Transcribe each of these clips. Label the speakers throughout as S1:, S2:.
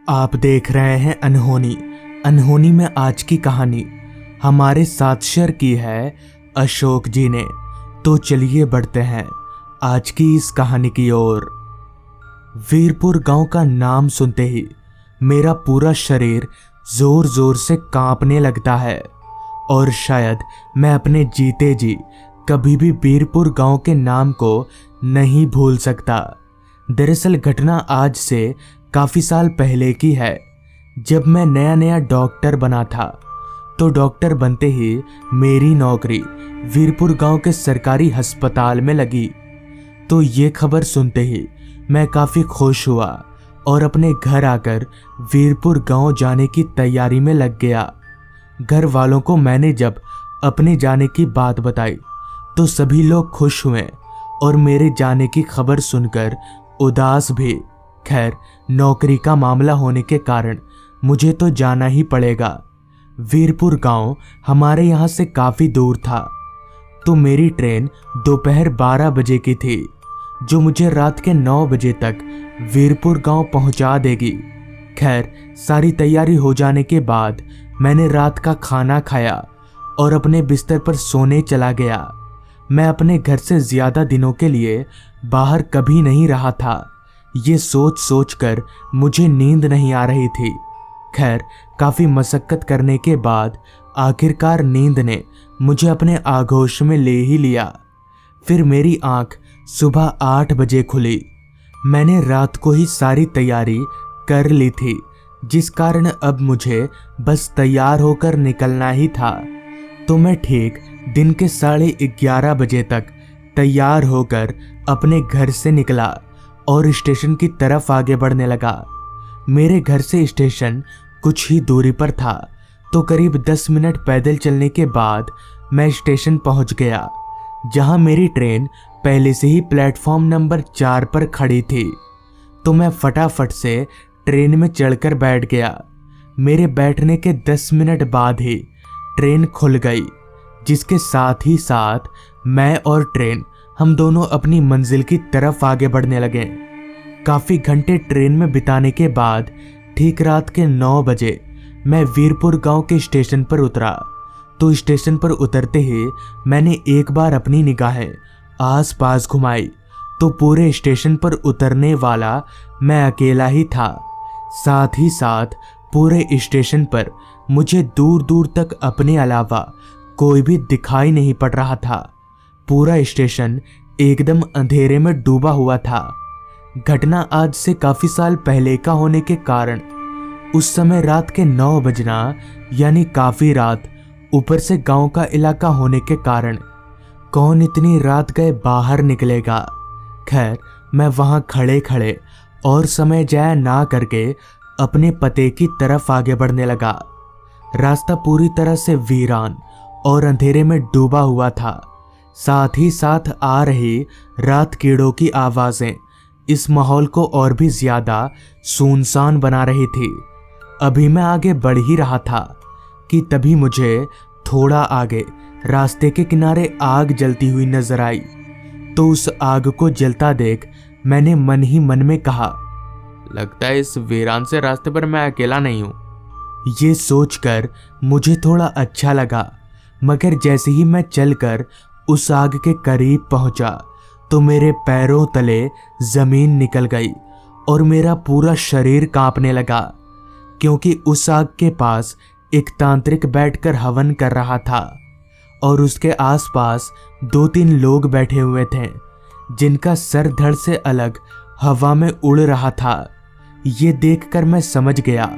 S1: आप देख रहे हैं अनहोनी। अनहोनी में आज की कहानी हमारे साथ शेयर की है अशोक जी ने। तो चलिए बढ़ते हैं आज की इस कहानी की ओर। वीरपुर गांव का नाम सुनते ही मेरा पूरा शरीर जोर जोर से कांपने लगता है और शायद मैं अपने जीते जी कभी भी वीरपुर गांव के नाम को नहीं भूल सकता। दरअसल घटना आज से काफी साल पहले की है, जब मैं नया नया डॉक्टर बना था। तो डॉक्टर बनते ही मेरी नौकरी वीरपुर गांव के सरकारी अस्पताल में लगी। तो ये खबर सुनते ही मैं काफी खुश हुआ और अपने घर आकर वीरपुर गांव जाने की तैयारी में लग गया। घर वालों को मैंने जब अपने जाने की बात बताई तो सभी लोग खुश हुए और मेरे जाने की खबर सुनकर उदास भी। खैर, नौकरी का मामला होने के कारण मुझे तो जाना ही पड़ेगा। वीरपुर गांव हमारे यहाँ से काफी दूर था, तो मेरी ट्रेन दोपहर 12 बजे की थी, जो मुझे रात के 9 बजे तक वीरपुर गांव पहुंचा देगी। खैर, सारी तैयारी हो जाने के बाद मैंने रात का खाना खाया और अपने बिस्तर पर सोने चला गया। मैं अपने घर से ज्यादा दिनों के लिए बाहर कभी नहीं रहा था। ये सोच सोच कर मुझे नींद नहीं आ रही थी। खैर, काफी मशक्कत करने के बाद आखिरकार नींद ने मुझे अपने आगोश में ले ही लिया। फिर मेरी आंख सुबह 8 बजे खुली। मैंने रात को ही सारी तैयारी कर ली थी, जिस कारण अब मुझे बस तैयार होकर निकलना ही था। तो मैं ठीक दिन के 11:30 बजे तक तैयार होकर अपने घर से निकला और स्टेशन की तरफ आगे बढ़ने लगा। मेरे घर से स्टेशन कुछ ही दूरी पर था, तो करीब 10 मिनट पैदल चलने के बाद मैं स्टेशन पहुंच गया, जहां मेरी ट्रेन पहले से ही प्लेटफॉर्म नंबर 4 पर खड़ी थी। तो मैं फटाफट से ट्रेन में चढ़कर बैठ गया। मेरे बैठने के 10 मिनट बाद ही ट्रेन खुल गई, जिसके साथ ही साथ मैं और ट्रेन हम दोनों अपनी मंजिल की तरफ आगे बढ़ने लगे। काफी घंटे ट्रेन में बिताने के बाद ठीक रात के 9 बजे मैं वीरपुर गांव के स्टेशन पर उतरा। तो स्टेशन पर उतरते ही मैंने एक बार अपनी निगाहें आसपास घुमाई, तो पूरे स्टेशन पर उतरने वाला मैं अकेला ही था। साथ ही साथ पूरे स्टेशन पर मुझे दूर दूर तक अपने अलावा कोई भी दिखाई नहीं पड़ रहा था। पूरा स्टेशन एकदम अंधेरे में डूबा हुआ था। घटना आज से काफी साल पहले का होने के कारण उस समय रात के 9 बजना यानी काफी रात, ऊपर से गांव का इलाका होने के कारण कौन इतनी रात गए बाहर निकलेगा। खैर, मैं वहां खड़े खड़े और समय जाया ना करके अपने पते की तरफ आगे बढ़ने लगा। रास्ता पूरी तरह से वीरान और अंधेरे में डूबा हुआ था। साथ ही साथ आ रही रात कीड़ों की आवाजें इस माहौल को और भी ज्यादा सुनसान बना रही थी। अभी मैं आगे बढ़ ही रहा था कि तभी मुझे थोड़ा आगे रास्ते के किनारे आग जलती हुई नजर आई। तो उस आग को जलता देख मैंने मन ही मन में कहा, लगता है इस वीरान से रास्ते पर मैं अकेला नहीं हूं। ये सोचकर मुझे थोड़ा अच्छा लगा, मगर जैसे ही मैं चलकर उस आग के करीब पहुंचा तो मेरे पैरों तले जमीन निकल गई और मेरा पूरा शरीर कांपने लगा, क्योंकि उस आग के पास एक तांत्रिक बैठकर हवन कर रहा था और उसके आसपास 2-3 लोग बैठे हुए थे, जिनका सर धड़ से अलग हवा में उड़ रहा था। ये देखकर मैं समझ गया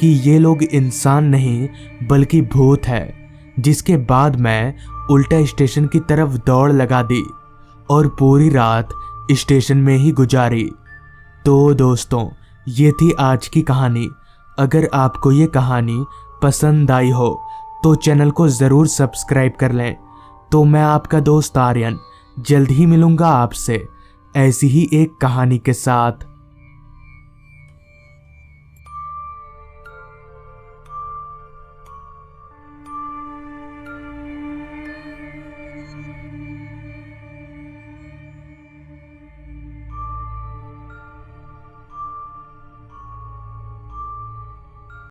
S1: कि ये लोग इंसान नहीं बल्कि भूत है। जिसके बाद मैं उल्टा स्टेशन की तरफ दौड़ लगा दी और पूरी रात स्टेशन में ही गुजारी। तो दोस्तों, ये थी आज की कहानी। अगर आपको ये कहानी पसंद आई हो तो चैनल को ज़रूर सब्सक्राइब कर लें। तो मैं आपका दोस्त आर्यन जल्द ही मिलूंगा आपसे ऐसी ही एक कहानी के साथ।